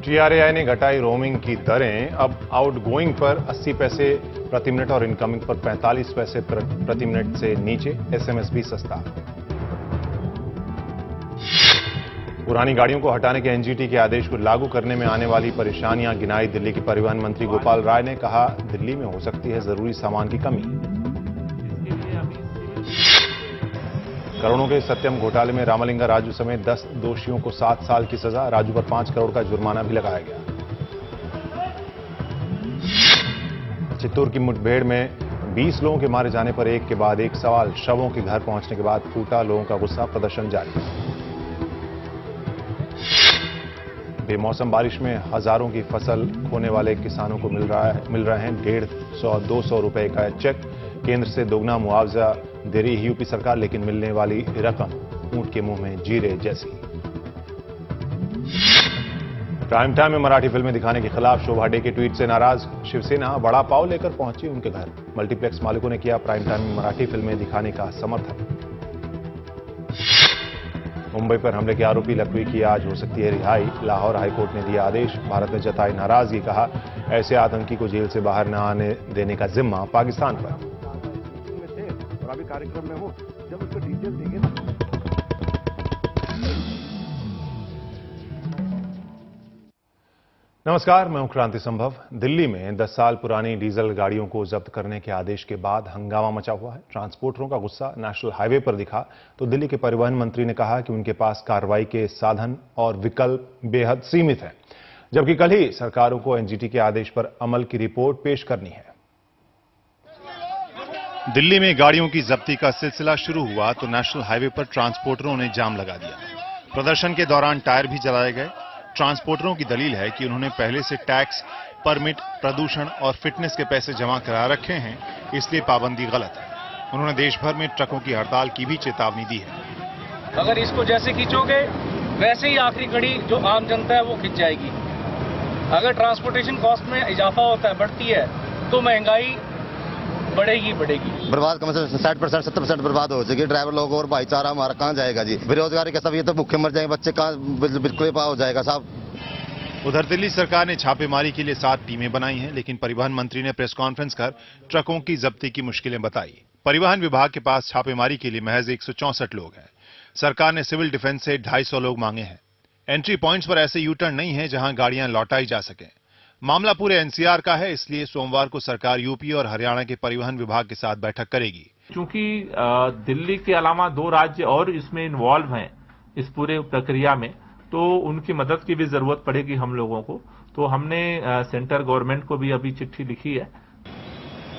GRAI ने घटाई roaming की दरें। अब आउटगोइंग पर 80 पैसे प्रति मिनट और इनकमिंग पर 45 पैसे प्रति मिनट से नीचे। SMS भी सस्ता। पुरानी गाड़ियों को हटाने के NGT के आदेश को लागू करने में आने वाली परेशानियां गिनाई दिल्ली के परिवहन मंत्री गोपाल राय ने। कहा, दिल्ली में हो सकती है जरूरी सामान की कमी। करोड़ों के सत्यम घोटाले में रामलिंगा राजू समेत 10 दोषियों को 7 साल की सजा। राजू पर 5 करोड़ का जुर्माना भी लगाया गया। चित्तौड़ की मुठभेड़ में 20 लोगों के मारे जाने पर एक के बाद एक सवाल। शवों के घर पहुंचने के बाद फूटा लोगों का गुस्सा। प्रदर्शन जारी। बेमौसम बारिश में हजारों की फसल खोने वाले किसानों को मिल रहे हैं 150-200 रुपए का चेक। केंद्र से दोगुना मुआवजा दे रही है यूपी सरकार, लेकिन मिलने वाली रकम ऊंट के मुंह में जीरे जैसी। प्राइम टाइम में मराठी फिल्में दिखाने के खिलाफ शोभा डे के ट्वीट से नाराज शिवसेना बड़ा पाव लेकर पहुंची उनके घर। मल्टीप्लेक्स मालिकों ने किया प्राइम टाइम में मराठी फिल्में दिखाने का समर्थन। मुंबई पर हमले के आरोपी लखवी की आज हो सकती है रिहाई। लाहौर हाईकोर्ट ने दिया आदेश। भारत ने जताई नाराजगी। कहा, ऐसे आतंकी को जेल से बाहर न आने देने का जिम्मा पाकिस्तान पर। और अभी कार्यक्रम में हूं, जब उसको डिटेल देंगे ना। नमस्कार, मैं हूं क्रांति संभव। दिल्ली में 10 साल पुरानी डीजल गाड़ियों को जब्त करने के आदेश के बाद हंगामा मचा हुआ है। ट्रांसपोर्टरों का गुस्सा नेशनल हाईवे पर दिखा तो दिल्ली के परिवहन मंत्री ने कहा कि उनके पास कार्रवाई के साधन और विकल्प बेहद सीमित हैं, जबकि कल ही सरकारों को NGT के आदेश पर अमल की रिपोर्ट पेश करनी है। दिल्ली में गाड़ियों की जब्ती का सिलसिला शुरू हुआ तो नेशनल हाईवे पर ट्रांसपोर्टरों ने जाम लगा दिया। प्रदर्शन के दौरान टायर भी जलाए गए। ट्रांसपोर्टरों की दलील है कि उन्होंने पहले से टैक्स, परमिट, प्रदूषण और फिटनेस के पैसे जमा करा रखे हैं, इसलिए पाबंदी गलत है। उन्होंने देश भर में ट्रकों की हड़ताल की भी चेतावनी दी है। अगर इसको जैसे खींचोगे वैसे ही आखिरी कड़ी जो आम जनता है वो खिंच जाएगी। अगर ट्रांसपोर्टेशन कॉस्ट में इजाफा होता है, बढ़ती है, तो महंगाई बढ़ेगी। बर्बाद कम से 60%, 70% बर्बाद हो चुकी है। ड्राइवर लोगों और भाईचारा हमारा कहाँ जाएगा जी? बेरोजगारी के सब ये तो भूखे मर जाएंगे, बच्चे कहाँ बिल्कुल हो जाएगा साहब। उधर दिल्ली सरकार ने छापेमारी के लिए 7 टीमें बनाई हैं, लेकिन परिवहन मंत्री ने प्रेस कॉन्फ्रेंस कर ट्रकों की जब्ती की मुश्किलें बताई। परिवहन विभाग के पास छापेमारी के लिए महज 164 लोग हैं। सरकार ने सिविल डिफेंस से 250 लोग मांगे हैं। एंट्री पॉइंट्स पर ऐसे यूटर्न नहीं है जहां गाड़ियां लौटाई जा सकें। मामला पूरे NCR का है, इसलिए सोमवार को सरकार यूपी और हरियाणा के परिवहन विभाग के साथ बैठक करेगी। क्योंकि दिल्ली के अलावा 2 राज्य और इसमें इन्वॉल्व हैं इस पूरे प्रक्रिया में, तो उनकी मदद की भी जरूरत पड़ेगी हम लोगों को। तो हमने सेंटर गवर्नमेंट को भी अभी चिट्ठी लिखी है।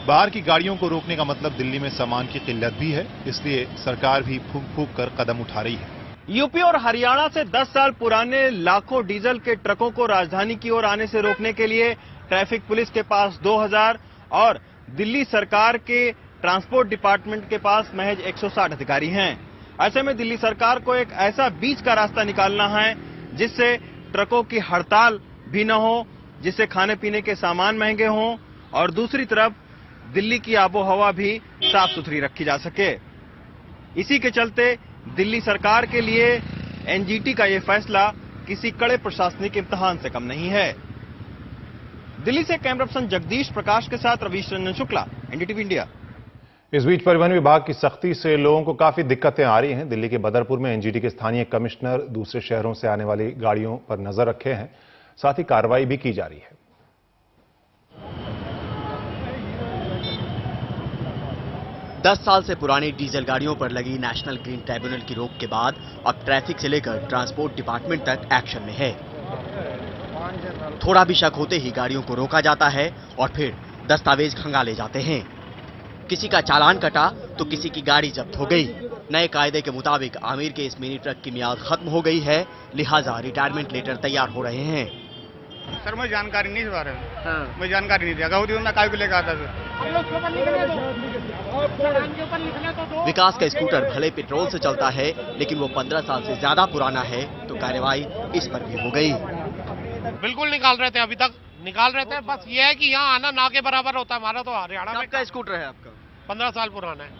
बाहर की गाड़ियों को रोकने का मतलब दिल्ली में सामान की किल्लत भी है, इसलिए सरकार भी फूंक फूंक कर कदम उठा रही है। यूपी और हरियाणा से 10 साल पुराने लाखों डीजल के ट्रकों को राजधानी की ओर आने से रोकने के लिए ट्रैफिक पुलिस के पास 2000 और दिल्ली सरकार के ट्रांसपोर्ट डिपार्टमेंट के पास महज 160 अधिकारी हैं। ऐसे में दिल्ली सरकार को एक ऐसा बीच का रास्ता निकालना है जिससे ट्रकों की हड़ताल भी न हो, जिससे खाने पीने के सामान महंगे हों और दूसरी तरफ दिल्ली की आबोहवा भी साफ सुथरी रखी जा सके। इसी के चलते दिल्ली सरकार के लिए NGT का यह फैसला किसी कड़े प्रशासनिक इम्तिहान से कम नहीं है। दिल्ली से कैमरा पर्सन जगदीश प्रकाश के साथ रवीश रंजन शुक्ला, NDTV इंडिया। इस बीच परिवहन विभाग की सख्ती से लोगों को काफी दिक्कतें आ रही हैं। दिल्ली के बदरपुर में NGT के स्थानीय कमिश्नर दूसरे शहरों से आने वाली गाड़ियों पर नजर रखे हैं, साथ ही कार्रवाई भी की जा रही है। 10 साल से पुरानी डीजल गाड़ियों पर लगी नेशनल ग्रीन ट्राइब्यूनल की रोक के बाद अब ट्रैफिक से लेकर ट्रांसपोर्ट डिपार्टमेंट तक एक्शन में है। थोड़ा भी शक होते ही गाड़ियों को रोका जाता है और फिर दस्तावेज खंगाले जाते हैं। किसी का चालान कटा तो किसी की गाड़ी जब्त हो गई। नए कायदे के मुताबिक आमिर के इस मिनी ट्रक की मियाद खत्म हो गई है, लिहाजा रिटायरमेंट लेटर तैयार हो रहे हैं। सर मुझे जानकारी नहीं इस बारे में। मुझे जानकारी नहीं थी। अगर होती तो मैं काय को लेकर आता सर। विकास का स्कूटर भले पेट्रोल से चलता है, लेकिन वो 15 साल से ज्यादा पुराना है, तो कार्रवाई इस पर भी हो गई। बिल्कुल निकाल रहे थे, अभी तक निकाल रहे थे। बस ये है कि यहाँ आना ना के बराबर होता है। हमारा तो हरियाणा में आपका स्कूटर है? आपका 15 साल पुराना है।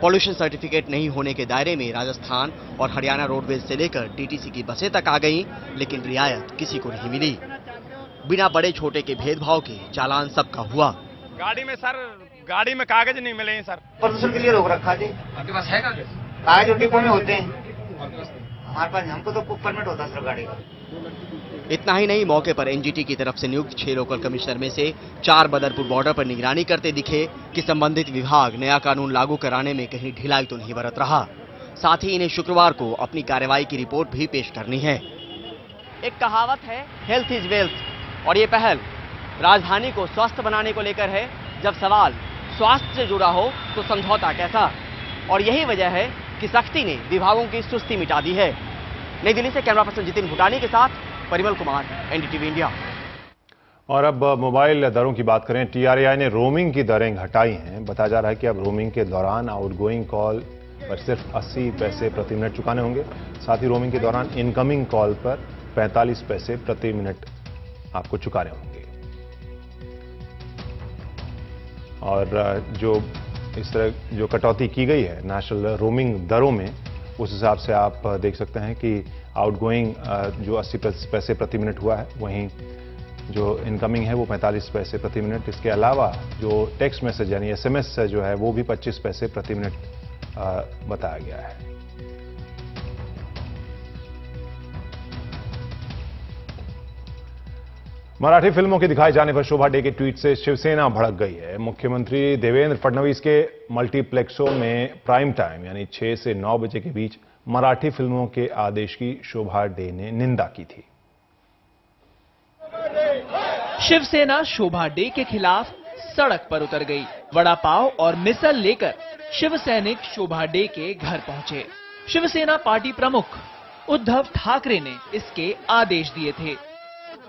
पॉल्यूशन सर्टिफिकेट नहीं होने के दायरे में राजस्थान और हरियाणा रोडवेज से लेकर डीटीसी की बसें तक आ गईं, लेकिन रियायत किसी को नहीं मिली। बिना बड़े छोटे के भेदभाव के चालान सबका हुआ। गाड़ी में सर, गाड़ी में कागज नहीं मिले हैं सर। प्रदूषण के लिए रोक रखा जी। आपके पास है कागज? कागज जो डिपो में होते हैं हमारे पास, हमको तो परमिट होता है सर गाड़ी का। इतना ही नहीं, मौके पर एनजीटी की तरफ से नियुक्त 6 लोकल कमिश्नर में से 4 बदरपुर बॉर्डर पर निगरानी करते दिखे कि संबंधित विभाग नया कानून लागू कराने में कहीं ढिलाई तो नहीं बरत रहा। साथ ही इन्हें शुक्रवार को अपनी कार्रवाई की रिपोर्ट भी पेश करनी है। एक कहावत है, हेल्थ इज वेल्थ, और ये पहल राजधानी को स्वस्थ बनाने को लेकर है। जब सवाल स्वास्थ्य से जुड़ा हो तो समझौता कैसा, और यही वजह है कि सख्ती ने विभागों की सुस्ती मिटा दी है। नई दिल्ली से कैमरा पर्सन जितिन भूटानी के साथ परिमल कुमार, एनडीटीवी इंडिया। और अब मोबाइल दरों की बात करें। टीआरएआई ने रोमिंग की दरें घटाई हैं। बताया जा रहा है कि अब रोमिंग के दौरान आउटगोइंग कॉल पर सिर्फ 80 पैसे प्रति मिनट चुकाने होंगे। साथ ही रोमिंग के दौरान इनकमिंग कॉल पर 45 पैसे प्रति मिनट आपको चुकाने होंगे। और जो इस तरह जो कटौती की गई है नेशनल रोमिंग दरों में, उस हिसाब से आप देख सकते हैं कि आउटगोइंग जो 80 पैसे प्रति मिनट हुआ है, वहीं जो इनकमिंग है वो 45 पैसे प्रति मिनट। इसके अलावा जो टेक्स्ट मैसेज यानी एसएमएस जो है वो भी 25 पैसे प्रति मिनट बताया गया है। मराठी फिल्मों के दिखाए जाने पर शोभा डे के ट्वीट से शिवसेना भड़क गई है। मुख्यमंत्री देवेंद्र फडणवीस के मल्टीप्लेक्सों में प्राइम टाइम यानी 6 से 9 बजे के बीच मराठी फिल्मों के आदेश की शोभा डे ने निंदा की थी। शिवसेना शोभा डे के खिलाफ सड़क पर उतर गई। वड़ा पाव और मिसल लेकर शिव सैनिक शोभा डे के घर पहुंचे। शिवसेना पार्टी प्रमुख उद्धव ठाकरे ने इसके आदेश दिए थे।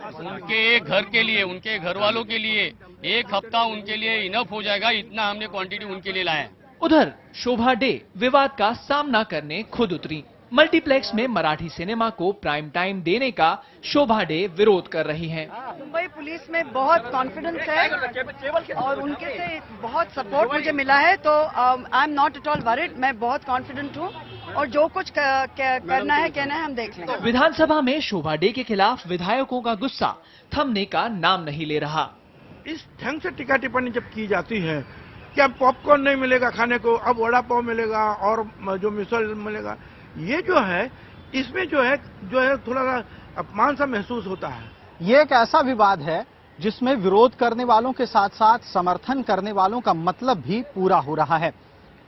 उनके एक घर के लिए, उनके घर वालों के लिए 1 हफ्ता उनके लिए इनफ हो जाएगा, इतना हमने क्वांटिटी उनके लिए लाया है। उधर शोभा डे विवाद का सामना करने खुद उतरी। मल्टीप्लेक्स में मराठी सिनेमा को प्राइम टाइम देने का शोभा डे विरोध कर रही है। मुंबई पुलिस में बहुत कॉन्फिडेंस है और उनके से बहुत सपोर्ट मुझे मिला है, तो I am not at all worried. मैं बहुत कॉन्फिडेंट हूँ और जो कुछ करना है कहना है हम देख लेंगे। विधानसभा में शोभा डे के खिलाफ विधायकों का गुस्सा थमने का नाम नहीं ले रहा। इस ढंग से टीका टिप्पणी जब की जाती है कि अब पॉपकॉर्न नहीं मिलेगा खाने को, अब वड़ा पाव मिलेगा और जो मिसल मिलेगा, ये जो है इसमें जो है थोड़ा सा अपमान सा महसूस होता है। ये एक ऐसा विवाद है जिसमें विरोध करने वालों के साथ साथ समर्थन करने वालों का मतलब भी पूरा हो रहा है।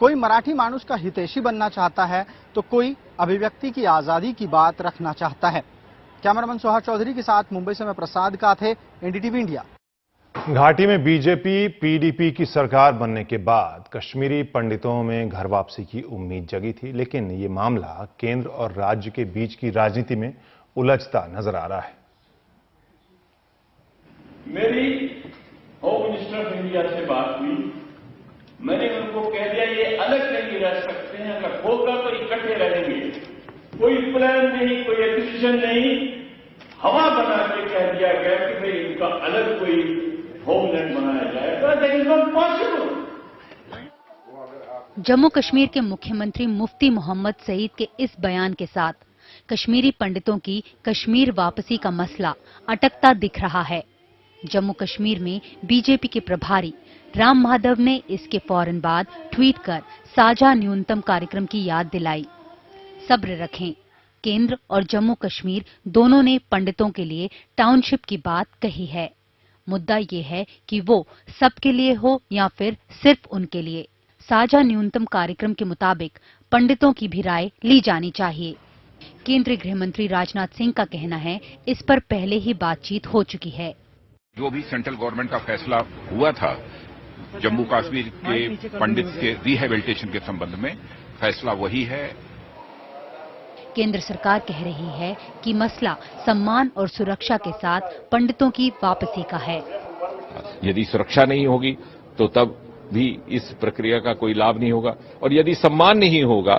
कोई मराठी मानुष का हितैषी बनना चाहता है तो कोई अभिव्यक्ति की आजादी की बात रखना चाहता है। कैमरामैन सोहा चौधरी के साथ मुंबई से मैं प्रसाद काथे, एनडीटीवी इंडिया। घाटी में बीजेपी पीडीपी की सरकार बनने के बाद कश्मीरी पंडितों में घर वापसी की उम्मीद जगी थी, लेकिन ये मामला केंद्र और राज्य के बीच की राजनीति में उलझता नजर आ रहा है। मेरी होम मिनिस्टर ऑफ इंडिया से बात हुई। मैंने उनको कह दिया ये अलग नहीं रह सकते हैं, अगर होगा तो इकट्ठे रहेंगे। कोई प्लान नहीं, कोई एक्विजिशन नहीं, हवा बना के कह दिया गया कि भाई इनका अलग कोई होमलैंड बनाया जाएगा। That is not possible. Jammu Kashmir के मुख्यमंत्री मुफ्ती मोहम्मद सईद के इस बयान के साथ कश्मीरी पंडितों की कश्मीर वापसी का मसला अटकता दिख रहा है। जम्मू कश्मीर में बीजेपी के प्रभारी राम माधव ने इसके फौरन बाद ट्वीट कर साझा न्यूनतम कार्यक्रम की याद दिलाई। सब्र रखें, केंद्र और जम्मू कश्मीर दोनों ने पंडितों के लिए टाउनशिप की बात कही है। मुद्दा ये है कि वो सबके लिए हो या फिर सिर्फ उनके लिए। साझा न्यूनतम कार्यक्रम के मुताबिक पंडितों की भी राय ली जानी चाहिए। केंद्रीय गृह मंत्री राजनाथ सिंह का कहना है इस पर पहले ही बातचीत हो चुकी है। जो भी सेंट्रल गवर्नमेंट का फैसला हुआ था जम्मू कश्मीर के पंडित के रिहेबिलिटेशन के संबंध में, फैसला वही है। केंद्र सरकार कह रही है कि मसला सम्मान और सुरक्षा के साथ पंडितों की वापसी का है। यदि सुरक्षा नहीं होगी तो तब भी इस प्रक्रिया का कोई लाभ नहीं होगा, और यदि सम्मान नहीं होगा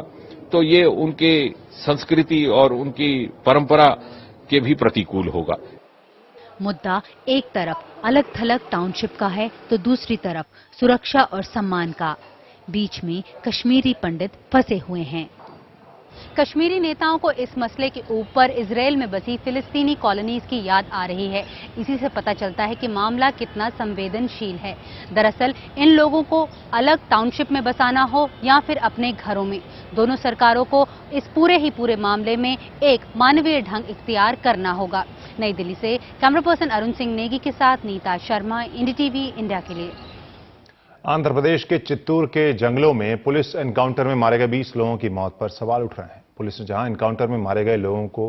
तो ये उनके संस्कृति और उनकी परंपरा के भी प्रतिकूल होगा। मुद्दा एक तरफ अलग थलग टाउनशिप का है तो दूसरी तरफ सुरक्षा और सम्मान का। बीच में कश्मीरी पंडित फंसे हुए हैं। कश्मीरी नेताओं को इस मसले के ऊपर इजराइल में बसी फिलिस्तीनी कॉलोनीज की याद आ रही है। इसी से पता चलता है कि मामला कितना संवेदनशील है। दरअसल इन लोगों को अलग टाउनशिप में बसाना हो या फिर अपने घरों में, दोनों सरकारों को इस पूरे मामले में एक मानवीय ढंग इख्तियार करना होगा। नई दिल्ली से कैमरा पर्सन अरुण सिंह नेगी के साथ नीता शर्मा, NDTV इंडिया के लिए। आंध्र प्रदेश के चित्तूर के जंगलों में पुलिस एनकाउंटर में मारे गए 20 लोगों की मौत पर सवाल उठ रहे हैं। पुलिस ने जहां एनकाउंटर में मारे गए लोगों को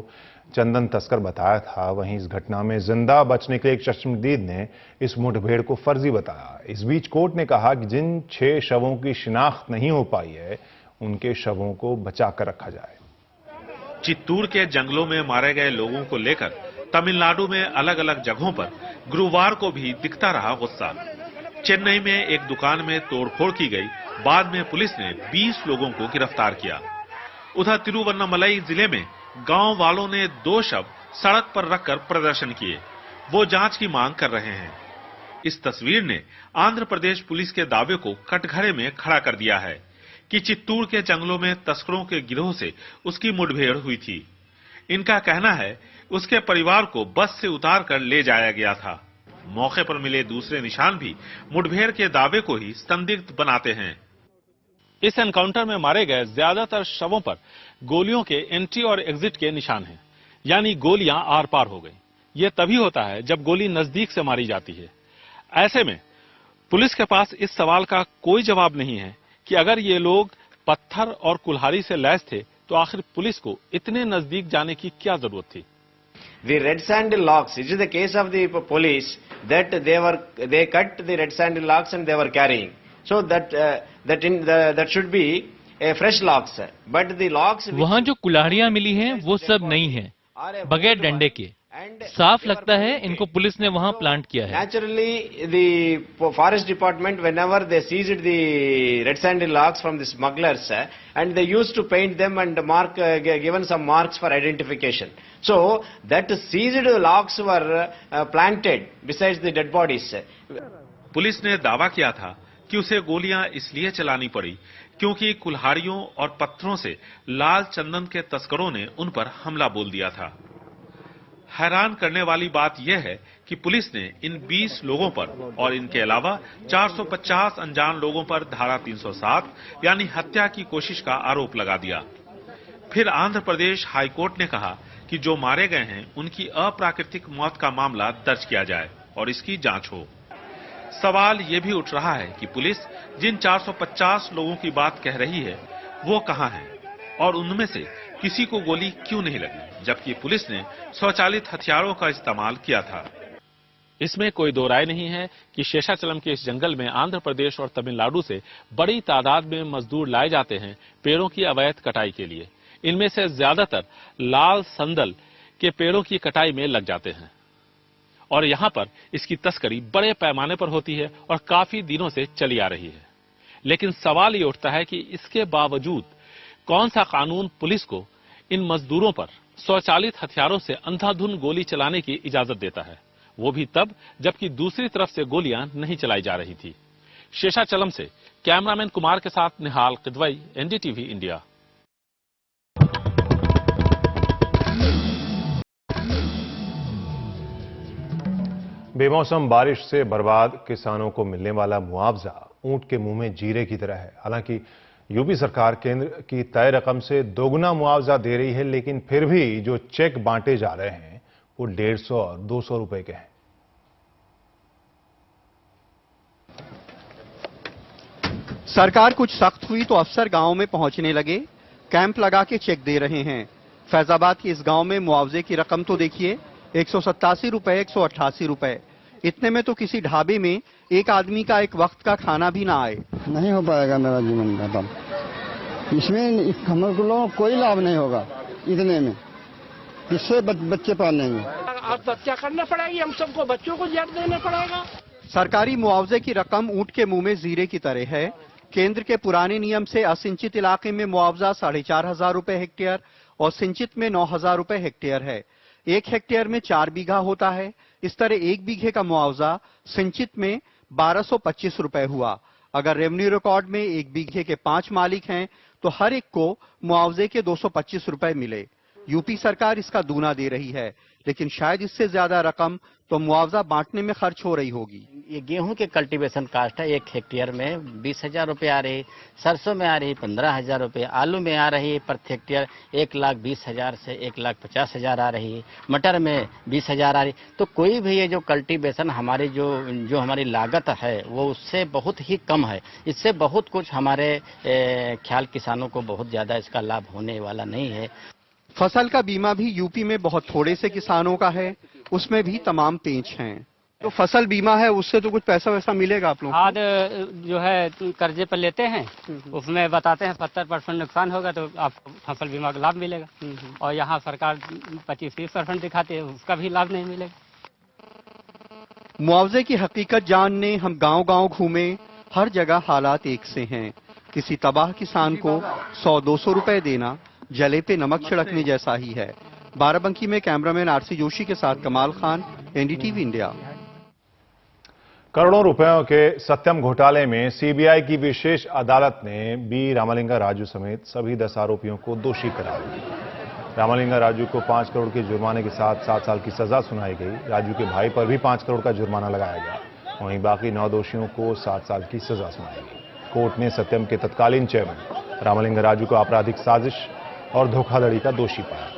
चंदन तस्कर बताया था, वहीं इस घटना में जिंदा बचने के लिए एक चश्मदीद ने इस मुठभेड़ को फर्जी बताया। इस बीच कोर्ट ने कहा कि जिन 6 शवों की शिनाख्त नहीं हो पाई है, उनके शवों को बचाकर रखा जाए। चित्तूर के जंगलों में मारे गए लोगों को लेकर तमिलनाडु में अलग अलग जगहों पर गुरुवार को भी दिखता रहा गुस्सा। चेन्नई में एक दुकान में तोड़फोड़ की गई, बाद में पुलिस ने 20 लोगों को गिरफ्तार किया। उधर तिरुवन्नामलई जिले में गांव वालों ने 2 शव सड़क पर रखकर प्रदर्शन किए। वो जांच की मांग कर रहे हैं। इस तस्वीर ने आंध्र प्रदेश पुलिस के दावे को कटघरे में खड़ा कर दिया है कि चित्तूर के जंगलों में तस्करों के गिरोह से उसकी मुठभेड़ हुई थी। इनका कहना है उसके परिवार को बस से उतार कर ले जाया गया था। मौके पर मिले दूसरे निशान भी मुठभेड़ के दावे को ही संदिग्ध बनाते हैं। इस एनकाउंटर में मारे गए ज्यादातर शवों पर गोलियों के एंट्री और एग्जिट के निशान हैं, यानी गोलियां आर पार हो गई। ये तभी होता है जब गोली नजदीक से मारी जाती है। ऐसे में पुलिस के पास इस सवाल का कोई जवाब नहीं है कि अगर ये लोग पत्थर और कुल्हाड़ी से लैस थे तो आखिर पुलिस को इतने नजदीक जाने की क्या जरूरत थी। The red sand locks, it is the case of the police that they cut the red sand locks and they were carrying. So that should be a fresh locks. But the locks वहाँ जो कुल्हाड़ियाँ मिली हैं वो सब नई हैं, बगैर डंडे के। साफ लगता है इनको पुलिस ने वहाँ प्लांट किया है। Naturally, the forest department, whenever they seized the red sand locks from the smugglers, and they used to paint them and mark, given some marks for identification. So that seized locks were planted besides the dead bodies. Police ने दावा किया था कि उसे गोलियां इसलिए चलानी पड़ी क्योंकि कुल्हाड़ियों और पत्थरों से लाल चंदन के तस्करों ने उन पर हमला बोल दिया था। हैरान करने वाली बात यह है कि पुलिस ने इन 20 लोगों पर और इनके अलावा 450 अनजान लोगों पर धारा 307 यानी हत्या की कोशिश का आरोप लगा दिया। फिर आंध्र प्रदेश हाईकोर्ट ने कहा कि जो मारे गए हैं उनकी अप्राकृतिक मौत का मामला दर्ज किया जाए और इसकी जांच हो। सवाल ये भी उठ रहा है कि पुलिस जिन 450 लोगों की बात कह रही है वो कहां हैं और उनमें से किसी को गोली क्यों नहीं लगी, जबकि पुलिस ने स्वचालित हथियारों का इस्तेमाल किया था। इसमें कोई दो राय नहीं है कि शेषाचलम के इस जंगल में आंध्र प्रदेश और तमिलनाडु से बड़ी तादाद में मजदूर लाए जाते हैं पेड़ों की अवैध कटाई के लिए। इनमें से ज्यादातर लाल संदल के पेड़ों की कटाई में लग जाते हैं और यहाँ पर इसकी तस्करी बड़े पैमाने पर होती है और काफी दिनों से चली आ रही है। लेकिन सवाल ये उठता है कि इसके बावजूद कौन सा कानून पुलिस को इन मजदूरों पर स्वचालित हथियारों से अंधाधुंध गोली चलाने की इजाजत देता है, वो भी तब जबकि दूसरी तरफ से गोलियां नहीं चलाई जा रही थी। शेषाचलम से कैमरामैन कुमार के साथ निहाल किदवई, NDTV इंडिया। बेमौसम बारिश से बर्बाद किसानों को मिलने वाला मुआवजा ऊंट के मुंह में जीरे की तरह है। हालांकि यूपी सरकार केंद्र की तय रकम से दोगुना मुआवजा दे रही है, लेकिन फिर भी जो चेक बांटे जा रहे हैं वो 150 और 200 रुपए के हैं। सरकार कुछ सख्त हुई तो अफसर गांव में पहुंचने लगे, कैंप लगा के चेक दे रहे हैं। फैजाबाद के इस गांव में मुआवजे की रकम तो देखिए, 187 रुपए, 188 रुपए। इतने में तो किसी ढाबे में एक आदमी का एक वक्त का खाना भी ना आए। नहीं हो पाएगा मेरा जीवन का तब। इसमें हम लोगों को कोई लाभ नहीं होगा इतने में। किससे बच्चे पालेंगे? अब क्या करना पड़ेगी, हम सबको बच्चों को जेट देना पड़ेगा। सरकारी मुआवजे की रकम ऊंट के मुंह में जीरे की तरह है। केंद्र के पुराने नियम से असिंचित इलाके में मुआवजा 4,500 रुपए हेक्टेयर और सिंचित में 9,000 रुपए हेक्टेयर है। 1 हेक्टेयर में 4 बीघा होता है। इस तरह 1 बीघे का मुआवजा सिंचित में 1225 रुपए हुआ। अगर रेवेन्यू रिकॉर्ड में 1 बीघे के 5 मालिक हैं तो हर एक को मुआवजे के 225 रुपए मिले। यूपी सरकार इसका दूना दे रही है, लेकिन शायद इससे ज्यादा रकम तो मुआवजा बांटने में खर्च हो रही होगी। ये गेहूं के कल्टीवेशन कास्ट है 1 हेक्टेयर में 20,000 रुपए आ रही, सरसों में आ रही 15,000 रुपए, आलू में आ रही प्रति हेक्टेयर 1,20,000 से 1,50,000 आ रही, मटर में 20,000 आ रही। तो कोई भी ये जो कल्टीवेशन हमारी जो हमारी लागत है वो उससे बहुत ही कम है। इससे बहुत कुछ हमारे ख्याल किसानों को बहुत ज्यादा इसका लाभ होने वाला नहीं है। फसल का बीमा भी यूपी में बहुत थोड़े से किसानों का है, उसमें भी तमाम पेंच हैं। तो फसल बीमा है उससे तो कुछ पैसा वैसा मिलेगा आप लोगों को? खाद जो है कर्जे पर लेते हैं, उसमें बताते हैं 70% नुकसान होगा तो आपको फसल बीमा का लाभ मिलेगा, और यहाँ सरकार 25-30% दिखाती है, उसका भी लाभ नहीं मिलेगा। मुआवजे की हकीकत जानने हम गांव-गांव घूमे, हर जगह हालात एक से हैं। किसी तबाह किसान को 100-200 रुपए देना जले पे नमक छिड़कने जैसा ही है। बाराबंकी में कैमरामैन आरसी जोशी के साथ कमाल खान, एनडीटीवी इंडिया। करोड़ों रुपयों के सत्यम घोटाले में सीबीआई की विशेष अदालत ने बी रामलिंगा राजू समेत सभी 10 आरोपियों को दोषी करार दिया। रामलिंगा राजू को 5 करोड़ के जुर्माने के साथ 7 साल की सजा सुनाई गई। राजू के भाई पर भी 5 करोड़ का जुर्माना लगाया गया। वहीं बाकी 9 दोषियों को 7 साल की सजा सुनाई गई। कोर्ट ने सत्यम के तत्कालीन चेयरमैन रामलिंगा राजू को आपराधिक साजिश और धोखाधड़ी का दोषी पाया।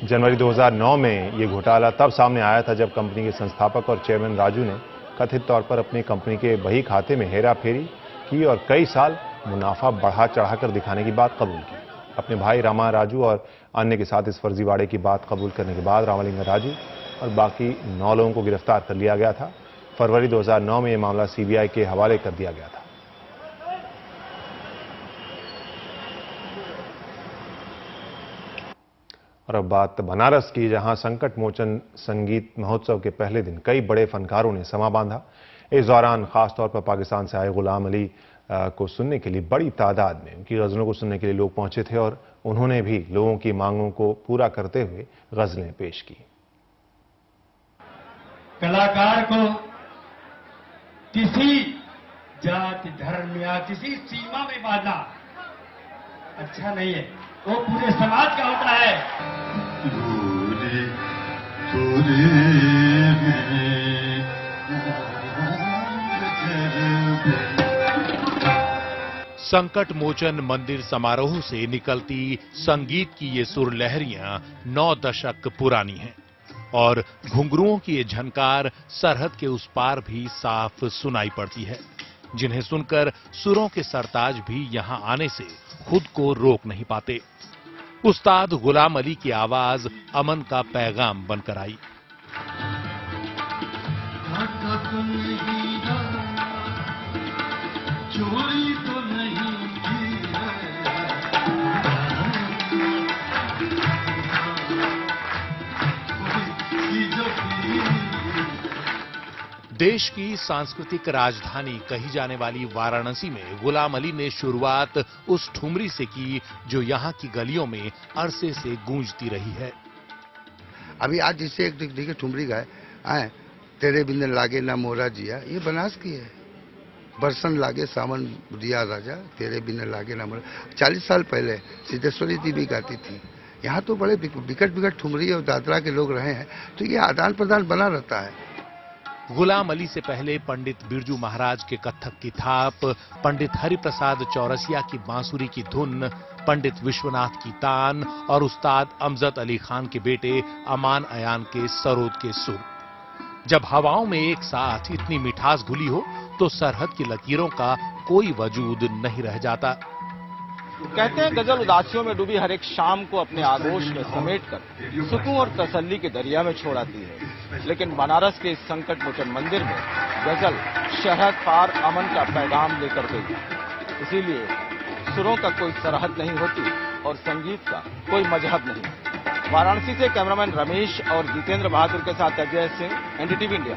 जनवरी 2009 में यह घोटाला तब सामने आया था जब कंपनी के संस्थापक और चेयरमैन राजू ने कथित तौर पर अपनी कंपनी के बही खाते में हेराफेरी की और कई साल मुनाफा बढ़ा चढ़ाकर दिखाने की बात कबूल की। अपने भाई रामा राजू और अन्य के साथ इस फर्जीवाड़े की बात कबूल करने के बाद रामलिंगा राजू और बाकी 9 लोगों को गिरफ्तार कर लिया गया था। फरवरी 2009 में यह मामला सीबीआई के हवाले कर दिया गया था। और अब बात बनारस की, जहां संकट मोचन संगीत महोत्सव के पहले दिन कई बड़े फनकारों ने समा बांधा। इस दौरान खासतौर पर पाकिस्तान से आए गुलाम अली को सुनने के लिए बड़ी तादाद में उनकी गजलों को सुनने के लिए लोग पहुंचे थे और उन्होंने भी लोगों की मांगों को पूरा करते हुए गजलें पेश की। कलाकार को किसी जाति धर्म या किसी सीमा में बांधना अच्छा नहीं है, वो पूरे समाज का होता है। संकट मोचन मंदिर समारोह से निकलती संगीत की ये सुर लहरियां 9 दशक पुरानी हैं और घुंघरुओं की ये झनकार सरहद के उस पार भी साफ सुनाई पड़ती है, जिन्हें सुनकर सुरों के सरताज भी यहां आने से खुद को रोक नहीं पाते। उस्ताद गुलाम अली की आवाज अमन का पैगाम बनकर आई। चोरी तो नहीं की है, देश की सांस्कृतिक राजधानी कही जाने वाली वाराणसी में गुलाम अली ने शुरुआत उस ठुमरी से की जो यहाँ की गलियों में अरसे से गूंजती रही है। अभी आज जिससे एक देखिए ठुमरी गाए आए, तेरे बिंदे लागे ना मोरा जिया, ये बनास की है। बरसन लागे सावन दिया राजा, तेरे बिना लागे ना मोरा। 40 साल पहले सिद्धेश्वरी देवी गाती थी। यहाँ तो बड़े बिकट ठुमरी और दादरा के लोग रहे हैं, तो ये आदान प्रदान बना रहता है। गुलाम अली से पहले पंडित बिरजू महाराज के कत्थक की थाप, पंडित हरिप्रसाद चौरसिया की बांसुरी की धुन, पंडित विश्वनाथ की तान और उस्ताद अमजद अली खान के बेटे अमान अयान के सरोद के सुर। जब हवाओं में एक साथ इतनी मिठास घुली हो तो सरहद की लकीरों का कोई वजूद नहीं रह जाता। कहते हैं गजल उदासियों में डूबी हर एक शाम को अपने आगोश में समेटकर सुकून और तसल्ली के दरिया में छोड़ाती है, लेकिन बनारस के इस संकट मोचन मंदिर में गजल शरहद पार अमन का पैगाम लेकर गई। इसीलिए सुरों का कोई सरहद नहीं होती और संगीत का कोई मजहब नहीं। वाराणसी से कैमरामैन रमेश और जितेंद्र बहादुर के साथ अजय सिंह, एनडीटीवी इंडिया।